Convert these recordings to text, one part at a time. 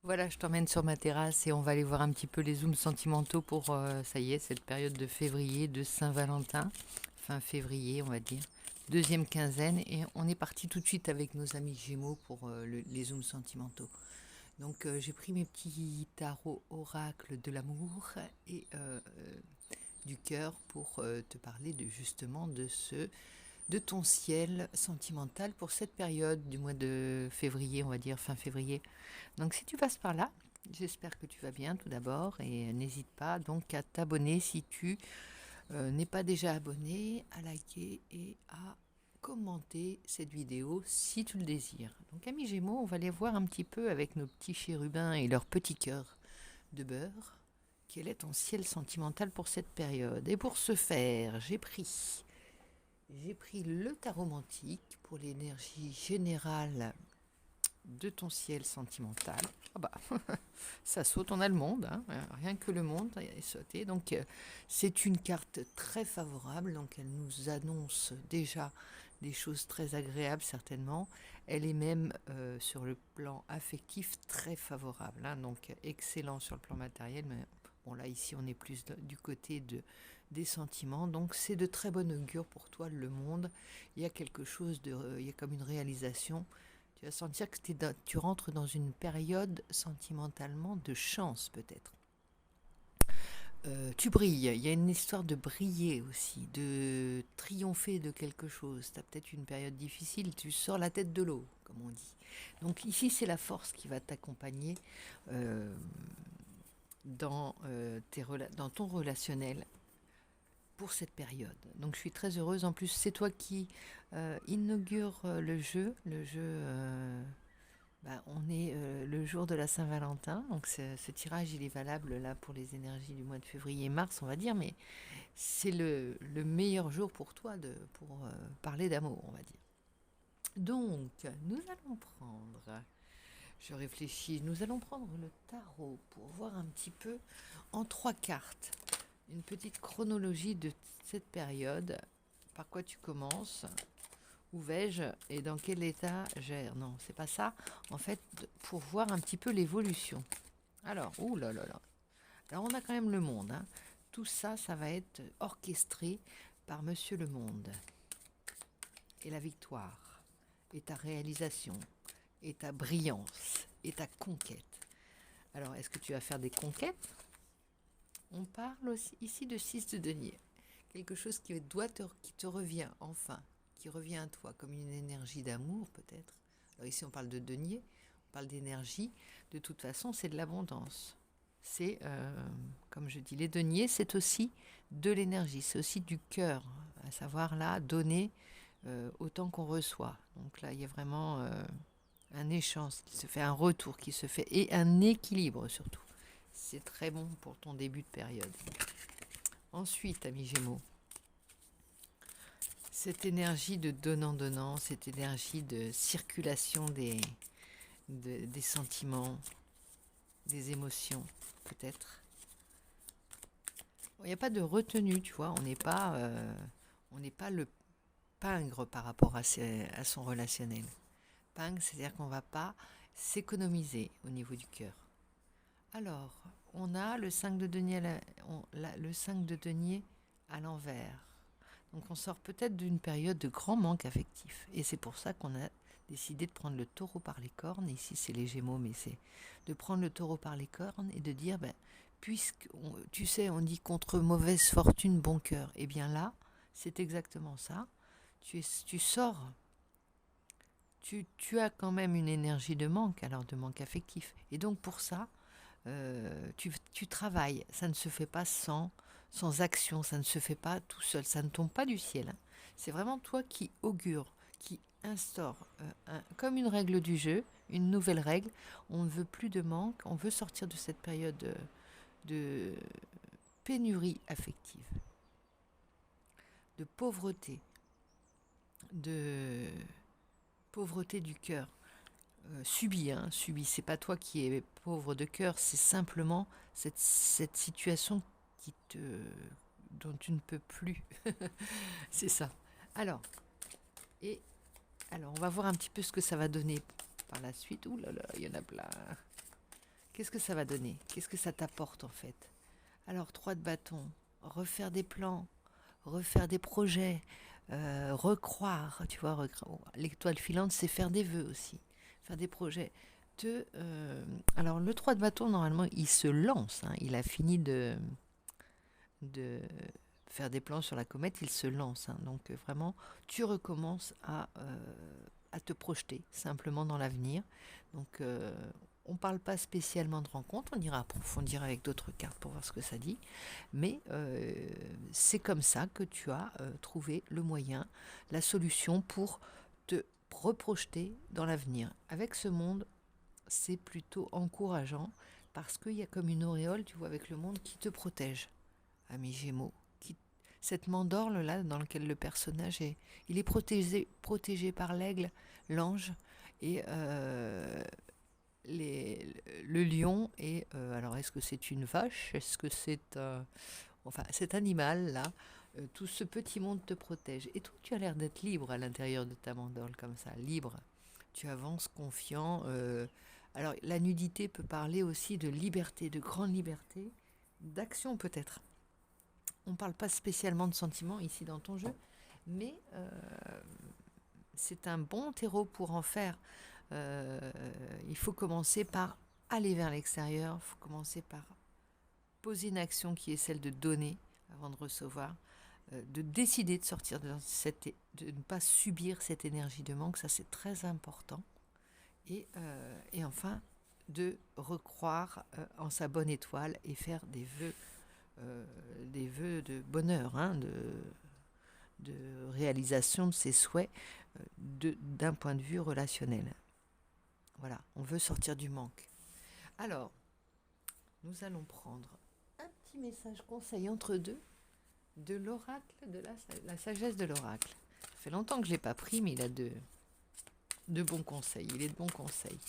Voilà, je t'emmène sur ma terrasse et on va aller voir un petit peu les zooms sentimentaux pour, ça y est, cette période de février, de Saint-Valentin, fin février, on va dire, deuxième quinzaine, et on est parti tout de suite avec nos amis Gémeaux pour les zooms sentimentaux. Donc j'ai pris mes petits tarots oracles de l'amour et du cœur pour te parler justement de ton ciel sentimental pour cette période du mois de février, on va dire fin février. Donc si tu passes par là, j'espère que tu vas bien tout d'abord et n'hésite pas donc à t'abonner si tu n'es pas déjà abonné, à liker et à commenter cette vidéo si tu le désires. Donc amis Gémeaux, on va les voir un petit peu avec nos petits chérubins et leurs petits cœurs de beurre. Quel est ton ciel sentimental pour cette période? Et pour ce faire, j'ai pris le tarot mantique pour l'énergie générale de ton ciel sentimental. Ah bah, ça saute, on a le monde, hein, rien que le monde est sauté. Donc, c'est une carte très favorable, donc elle nous annonce déjà des choses très agréables, certainement. Elle est même sur le plan affectif très favorable, hein, donc excellent sur le plan matériel, mais bon, là, ici, on est plus du côté des sentiments, donc c'est de très bon augure pour toi, le monde. Il y a quelque chose il y a comme une réalisation. Tu vas sentir que tu rentres dans une période sentimentalement de chance, peut-être. Tu brilles, il y a une histoire de briller aussi, de triompher de quelque chose. Tu as peut-être une période difficile, tu sors la tête de l'eau, comme on dit. Donc ici, c'est la force qui va t'accompagner euh, dans ton relationnel pour cette période. Donc je suis très heureuse. En plus, c'est toi qui inaugure le jeu. On est le jour de la Saint-Valentin, donc ce tirage il est valable là pour les énergies du mois de février et mars, on va dire, mais c'est le meilleur jour pour toi pour parler d'amour, on va dire. Donc, nous allons prendre, je réfléchis, nous allons prendre le tarot pour voir un petit peu en trois cartes, une petite chronologie de cette période, par quoi tu commences, où vais-je et dans quel état gère. Non, c'est pas ça. En fait, pour voir un petit peu l'évolution. Alors, ouh là là là. Alors, on a quand même le monde, hein. Tout ça, ça va être orchestré par Monsieur le Monde. Et la victoire, et ta réalisation, et ta brillance, et ta conquête. Alors, est-ce que tu vas faire des conquêtes? On parle aussi ici de 6 de denier. Quelque chose qui te revient enfin, qui revient à toi comme une énergie d'amour peut-être. Alors ici on parle de denier, on parle d'énergie. De toute façon c'est de l'abondance. C'est, comme je dis, les deniers c'est aussi de l'énergie, c'est aussi du cœur, à savoir là donner autant qu'on reçoit. Donc là il y a vraiment un échange qui se fait, un retour qui se fait et un équilibre surtout. C'est très bon pour ton début de période. Ensuite, amis Gémeaux, cette énergie de donnant-donnant, cette énergie de circulation des sentiments, des émotions, peut-être. Il n'y a pas de retenue, tu vois, on n'est pas le pingre par rapport à son relationnel. Pingre, c'est-à-dire qu'on ne va pas s'économiser au niveau du cœur. Alors, on a le 5 de denier le 5 de denier à l'envers. Donc on sort peut-être d'une période de grand manque affectif. Et c'est pour ça qu'on a décidé de prendre le taureau par les cornes. Ici c'est les Gémeaux, mais c'est de prendre le taureau par les cornes et de dire, puisque, tu sais, on dit contre mauvaise fortune, bon cœur. Et bien là, c'est exactement ça. Tu sors, tu as quand même une énergie de manque, alors de manque affectif. Et donc pour ça, tu travailles. Ça ne se fait pas sans action, ça ne se fait pas tout seul, ça ne tombe pas du ciel, hein. C'est vraiment toi qui augure, qui instaure comme une règle du jeu, une nouvelle règle. On ne veut plus de manque, on veut sortir de cette période de pénurie affective, de pauvreté, de pauvreté du cœur. Subie, hein, subie. C'est pas toi qui es pauvre de cœur, c'est simplement cette situation dont tu ne peux plus. C'est ça. Alors, et alors, on va voir un petit peu ce que ça va donner par la suite. Ouh là là, il y en a plein. Qu'est-ce que ça va donner? Qu'est-ce que ça t'apporte en fait? Alors, 3 de bâton, refaire des plans, refaire des projets, recroire, tu vois, l'étoile filante, c'est faire des vœux aussi, faire des projets. Alors, le 3 de bâton, normalement, il se lance, hein, il a fini de faire des plans sur la comète, il se lance, hein. Donc, vraiment, tu recommences à te projeter simplement dans l'avenir. Donc, on ne parle pas spécialement de rencontre, on ira approfondir avec d'autres cartes pour voir ce que ça dit, mais c'est comme ça que tu as trouvé le moyen, la solution pour te reprojeter dans l'avenir. Avec ce monde, c'est plutôt encourageant parce qu'il y a comme une auréole, tu vois, avec le monde qui te protège, ami Gémeaux. Cette mandorle là dans laquelle le personnage est, il est protégé par l'aigle, l'ange et le lion. Et alors, est-ce que c'est une vache? Est-ce que c'est enfin cet animal là? Tout ce petit monde te protège. Et toi, tu as l'air d'être libre à l'intérieur de ta mandorle comme ça, libre. Tu avances confiant. Alors, la nudité peut parler aussi de liberté, de grande liberté, d'action peut-être. On ne parle pas spécialement de sentiments ici dans ton jeu, mais c'est un bon terreau pour en faire. Il faut commencer par aller vers l'extérieur, il faut commencer par poser une action qui est celle de donner avant de recevoir, de décider de sortir de ne pas subir cette énergie de manque, ça c'est très important. Et enfin, de recroire en sa bonne étoile et faire des vœux de bonheur, hein, de réalisation de ses souhaits d'un point de vue relationnel. Voilà, on veut sortir du manque. Alors, nous allons prendre un petit message conseil entre deux de l'oracle, de la sagesse de l'oracle. Ça fait longtemps que je ne l'ai pas pris, mais il a de bons conseils. Il est de bons conseils.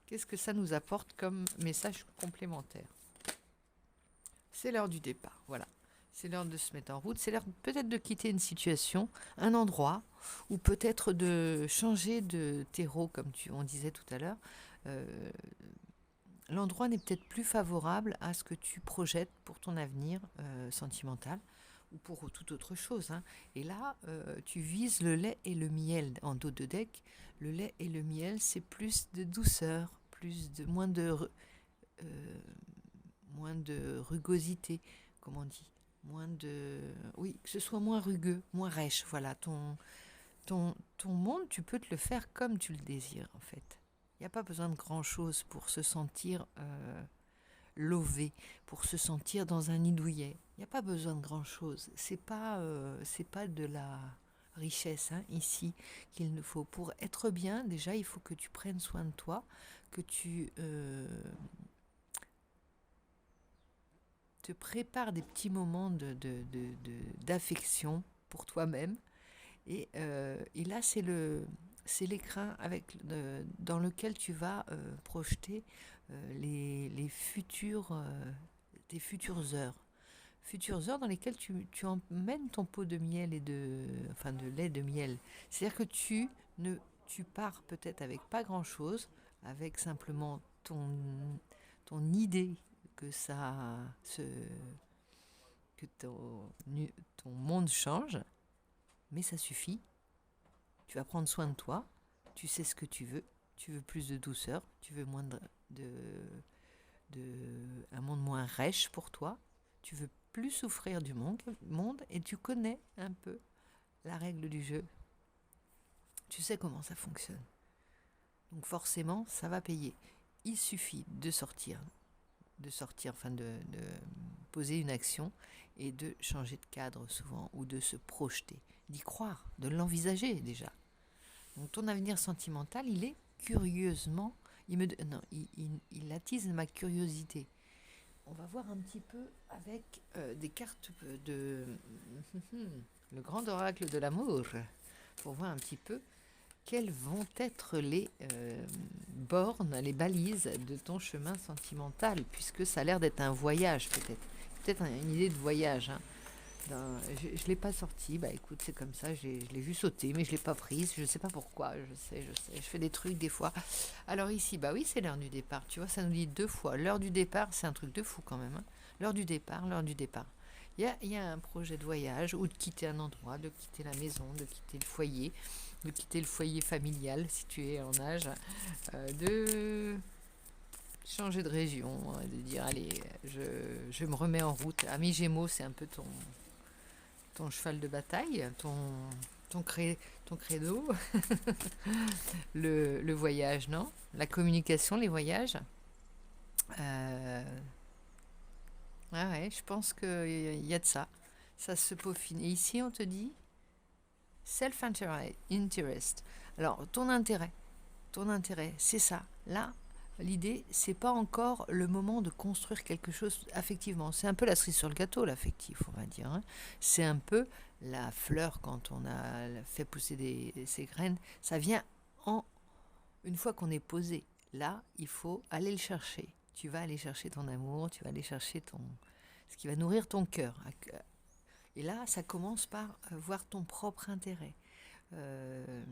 Qu'est-ce que ça nous apporte comme message complémentaire? C'est l'heure du départ, voilà. C'est l'heure de se mettre en route. C'est l'heure peut-être de quitter une situation, un endroit, ou peut-être de changer de terreau, comme on disait tout à l'heure. L'endroit n'est peut-être plus favorable à ce que tu projettes pour ton avenir sentimental ou pour toute autre chose, hein. Et là, tu vises le lait et le miel en dos de deck. Le lait et le miel, c'est plus de douceur, moins de rugosité, comme on dit. Oui, que ce soit moins rugueux, moins rêche. Voilà, ton monde, tu peux te le faire comme tu le désires, en fait. Il n'y a pas besoin de grand-chose pour se sentir lové, pour se sentir dans un nid douillet. Il n'y a pas besoin de grand-chose. C'est pas de la richesse, hein, ici, qu'il nous faut. Pour être bien, déjà, il faut que tu prennes soin de toi, que tu te prépares des petits moments d'affection pour toi-même. Et là, c'est l'écran dans lequel tu vas projeter tes futures heures. Futures heures dans lesquelles tu emmènes ton pot de miel de lait de miel. C'est-à-dire que tu pars peut-être avec pas grand-chose, avec simplement ton idée que ton monde change, mais ça suffit. Tu vas prendre soin de toi, tu sais ce que tu veux plus de douceur, tu veux moins un monde moins rêche pour toi, tu veux plus souffrir du monde et tu connais un peu la règle du jeu. Tu sais comment ça fonctionne. Donc forcément, ça va payer. Il suffit de poser une action et de changer de cadre souvent ou de se projeter, d'y croire, de l'envisager déjà. Donc ton avenir sentimental, il est curieusement, il attise ma curiosité. On va voir un petit peu avec des cartes de le grand oracle de l'amour pour voir un petit peu quelles vont être les bornes, les balises de ton chemin sentimental, puisque ça a l'air d'être un voyage peut-être une idée de voyage, hein. Je ne l'ai pas sortie. Bah écoute, c'est comme ça. Je l'ai vu sauter, mais je ne l'ai pas prise. Je ne sais pas pourquoi. Je sais. Je fais des trucs des fois. Alors ici, bah oui, c'est l'heure du départ. Tu vois, ça nous dit 2 fois. L'heure du départ, c'est un truc de fou quand même, hein. L'heure du départ, l'heure du départ. Il y a un projet de voyage ou de quitter un endroit, de quitter la maison, de quitter le foyer familial si tu es en âge, de changer de région, de dire allez, je me remets en route. Ami Gémeaux, c'est un peu ton cheval de bataille, ton, ton credo, le voyage, non? La communication, les voyages. Euh, ah ouais, je pense qu'il y a de ça. Ça se peaufine. Et ici, on te dit self-interest. Alors, ton intérêt, c'est ça. Là, l'idée, c'est pas encore le moment de construire quelque chose affectivement. C'est un peu la cerise sur le gâteau, l'affectif, on va dire, hein. C'est un peu la fleur quand on a fait pousser ses graines. Ça vient en une fois qu'on est posé. Là, il faut aller le chercher. Tu vas aller chercher ton amour, tu vas aller chercher ce qui va nourrir ton cœur. Et là, ça commence par voir ton propre intérêt. Euh,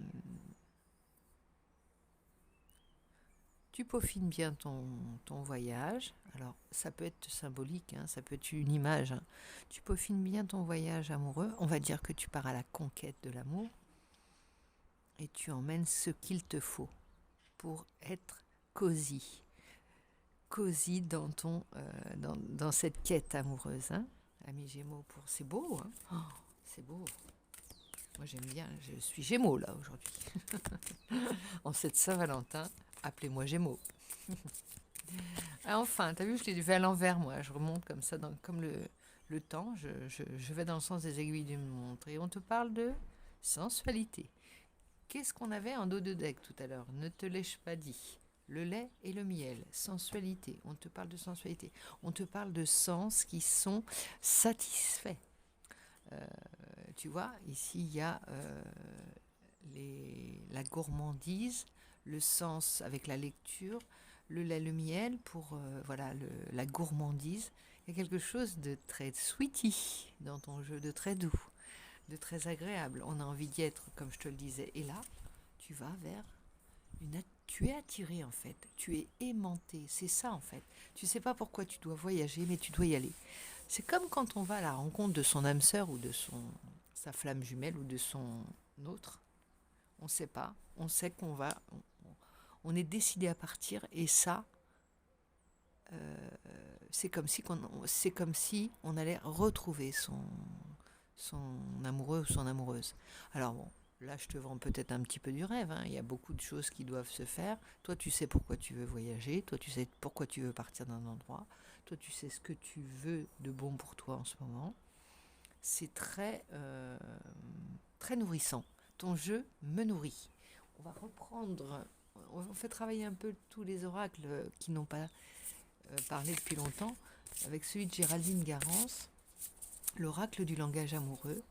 Tu peaufines bien ton voyage. Alors, ça peut être symbolique, hein, ça peut être une image, hein. Tu peaufines bien ton voyage amoureux. On va dire que tu pars à la conquête de l'amour et tu emmènes ce qu'il te faut pour être cosy. Cosy dans cette quête amoureuse, hein. Ami Gémeaux, c'est beau, hein. Oh, c'est beau. Moi, j'aime bien. Je suis Gémeaux, là, aujourd'hui. En cette Saint-Valentin, appelez-moi Gémeaux. Ah, enfin, t'as vu, je l'ai fait à l'envers, moi. Je remonte comme ça, comme le temps. Je vais dans le sens des aiguilles d'une montre. Et on te parle de sensualité. Qu'est-ce qu'on avait en dos de deck tout à l'heure? Ne te l'ai-je pas dit? Le lait et le miel, sensualité. On te parle de sensualité. On te parle de sens qui sont satisfaits. Tu vois, ici, il y a la gourmandise, le sens avec la lecture, le lait, le miel pour voilà la gourmandise. Il y a quelque chose de très sweetie dans ton jeu, de très doux, de très agréable. On a envie d'y être, comme je te le disais. Et là, tu vas vers tu es attiré en fait, tu es aimanté, c'est ça en fait. Tu sais pas pourquoi tu dois voyager, mais tu dois y aller. C'est comme quand on va à la rencontre de son âme sœur ou de sa flamme jumelle ou de son autre. On ne sait pas, on sait qu'on va, on est décidé à partir et ça, c'est comme si on allait retrouver son amoureux ou son amoureuse. Alors bon, là je te vends peut-être un petit peu du rêve, hein. Il y a beaucoup de choses qui doivent se faire. Toi tu sais pourquoi tu veux voyager, toi tu sais pourquoi tu veux partir d'un endroit, toi tu sais ce que tu veux de bon pour toi en ce moment. C'est très nourrissant. Ton jeu me nourrit. On va reprendre, on fait travailler un peu tous les oracles qui n'ont pas parlé depuis longtemps, avec celui de Géraldine Garance, l'oracle du langage amoureux.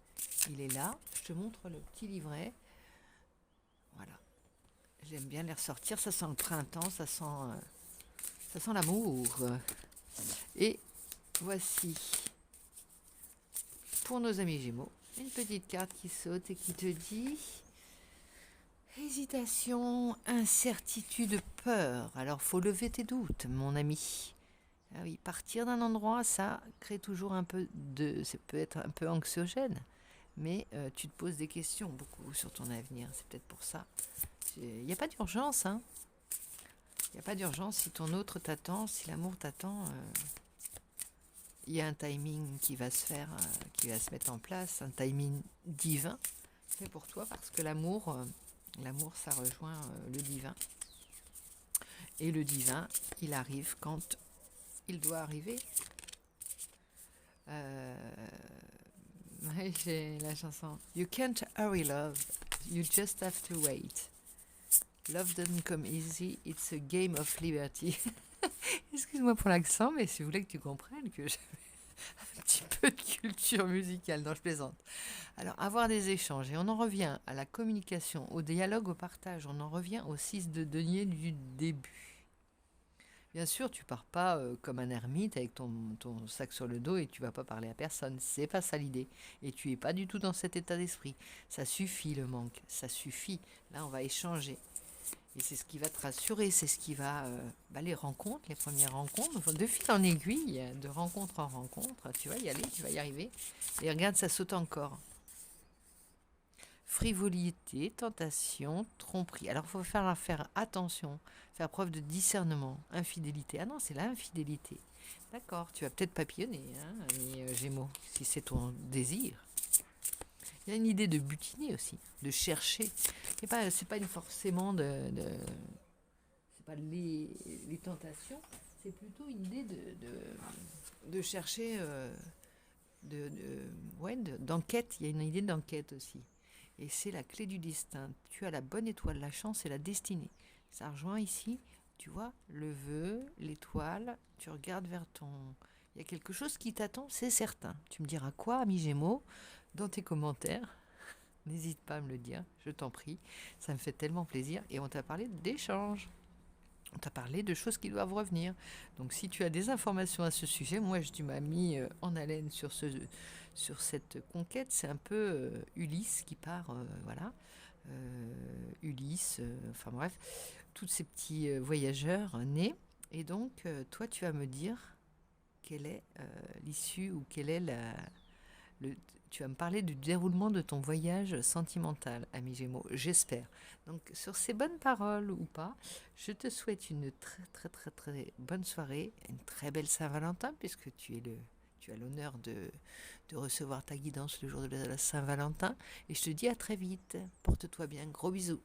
Il est là, je te montre le petit livret. Voilà, j'aime bien les ressortir, ça sent le printemps, ça sent l'amour. Et voici, pour nos amis Gémeaux, une petite carte qui saute et qui te dit hésitation, incertitude, peur. Alors, faut lever tes doutes, mon ami. Ah oui, partir d'un endroit, ça crée toujours ça peut être un peu anxiogène, mais tu te poses des questions beaucoup sur ton avenir. C'est peut-être pour ça. Il n'y a pas d'urgence, hein. Il n'y a pas d'urgence si ton autre t'attend, si l'amour t'attend. Il y a un timing qui va se faire, qui va se mettre en place, un timing divin fait pour toi parce que l'amour, ça rejoint le divin. Et le divin, il arrive quand il doit arriver. Ouais, j'ai la chanson. You can't hurry love, you just have to wait. Love doesn't come easy, it's a game of liberty. Excuse-moi pour l'accent, mais si vous voulez que tu comprennes que j'ai un petit peu de culture musicale, non je plaisante. Alors, avoir des échanges, et on en revient à la communication, au dialogue, au partage, on en revient au 6 de denier du début. Bien sûr, tu pars pas comme un ermite avec ton sac sur le dos et tu vas pas parler à personne. C'est pas ça l'idée. Et tu es pas du tout dans cet état d'esprit. Ça suffit le manque, ça suffit. Là, on va échanger. Et c'est ce qui va te rassurer, c'est ce qui va... les rencontres, les premières rencontres, de fil en aiguille, de rencontre en rencontre, tu vas y aller, tu vas y arriver. Et regarde, ça saute encore. Frivolité, tentation, tromperie. Alors, il faut faire attention, faire preuve de discernement. Infidélité. Ah non, c'est l'infidélité. D'accord, tu vas peut-être papillonner, hein, ami Gémeaux, si c'est ton désir. Il y a une idée de butiner aussi, de chercher. C'est pas forcément c'est pas les tentations, c'est plutôt une idée de chercher, d'enquête. Il y a une idée d'enquête aussi. Et c'est la clé du destin. Tu as la bonne étoile, la chance et la destinée. Ça rejoint ici, tu vois, le vœu, l'étoile, tu regardes vers ton... Il y a quelque chose qui t'attend, c'est certain. Tu me diras quoi, ami Gémeaux, dans tes commentaires. N'hésite pas à me le dire, je t'en prie. Ça me fait tellement plaisir. Et on t'a parlé d'échanges. On t'a parlé de choses qui doivent revenir. Donc si tu as des informations à ce sujet, moi tu m'as mis en haleine sur cette conquête. C'est un peu Ulysse qui part, voilà. Ulysse, enfin bref, tous ces petits voyageurs nés. Et donc toi tu vas me dire quelle est l'issue ou quelle est le, tu vas me parler du déroulement de ton voyage sentimental, ami Gémeaux, j'espère. Donc, sur ces bonnes paroles ou pas, je te souhaite une très, très, très, très bonne soirée, une très belle Saint-Valentin, puisque tu as l'honneur de recevoir ta guidance le jour de la Saint-Valentin. Et je te dis à très vite. Porte-toi bien. Gros bisous.